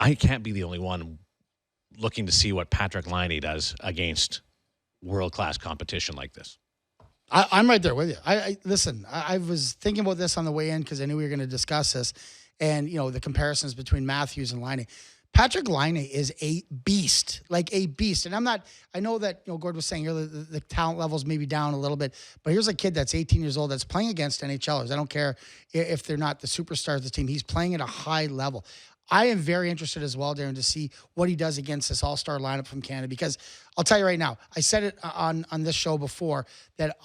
I can't be the only one looking to see what Patrik Laine does against world-class competition like this. I'm right there with you. Listen, I was thinking about this on the way in because I knew we were going to discuss this, and the comparisons between Matthews and Laine. Patrik Laine is a beast, like a beast. And I know that, Gord was saying earlier, the talent levels may be down a little bit, but here's a kid that's 18 years old that's playing against NHLers. I don't care if they're not the superstars of the team. He's playing at a high level. I am very interested as well, Darren, to see what he does against this all-star lineup from Canada, because I'll tell you right now, I said it on this show before that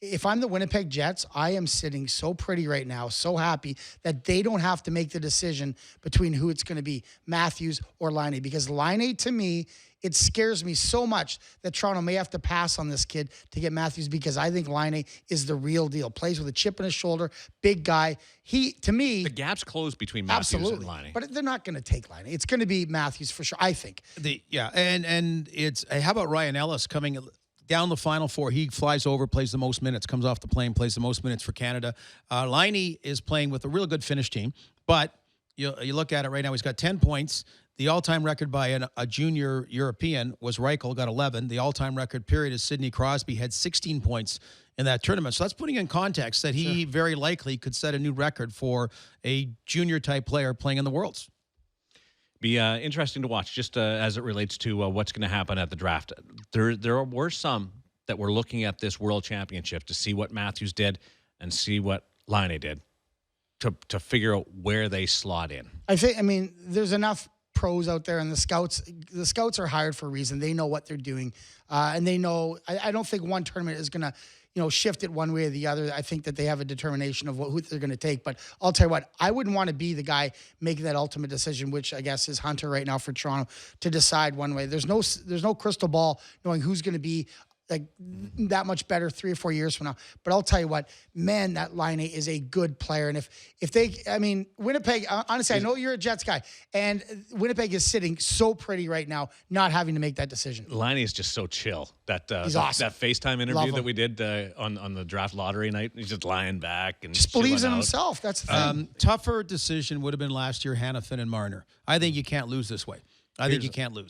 if I'm the Winnipeg Jets, I am sitting so pretty right now, so happy that they don't have to make the decision between who it's going to be, Matthews or Laine, because Laine, to me, it scares me so much that Toronto may have to pass on this kid to get Matthews, because I think Laine is the real deal. Plays with a chip in his shoulder, big guy. To me, the gap's closed between Matthews and Laine. But they're not going to take Laine. It's going to be Matthews for sure, I think. And it's how about Ryan Ellis coming down the Final Four? He flies over, plays the most minutes, comes off the plane, plays the most minutes for Canada. Laine is playing with a really good Finnish team, but you look at it right now, he's got 10 points. The all-time record by a junior European was Reichel, got 11. The all-time record period is Sidney Crosby, had 16 points in that tournament. So that's putting in context that he very likely could set a new record for a junior-type player playing in the Worlds. Be interesting to watch, just as it relates to what's going to happen at the draft. There were some that were looking at this World Championship to see what Matthews did and see what Laine did to figure out where they slot in. There's enough pros out there, and the scouts are hired for a reason. They know what they're doing, and they know. I don't think one tournament is going to shift it one way or the other. I think that they have a determination of who they're going to take. But I'll tell you what, I wouldn't want to be the guy making that ultimate decision, which I guess is Hunter right now for Toronto, to decide one way. There's no crystal ball knowing who's going to be like that much better 3 or 4 years from now. But I'll tell you what, man, that Laine is a good player. And if they, Winnipeg, honestly, I know you're a Jets guy, and Winnipeg is sitting so pretty right now, not having to make that decision. Laine is just so chill. He's awesome. That FaceTime interview that we did on the draft lottery night, he's just lying back and just believes in himself. That's the thing. Tougher decision would have been last year, Hannafin and Marner. I think you can't lose this way. I think you can't lose.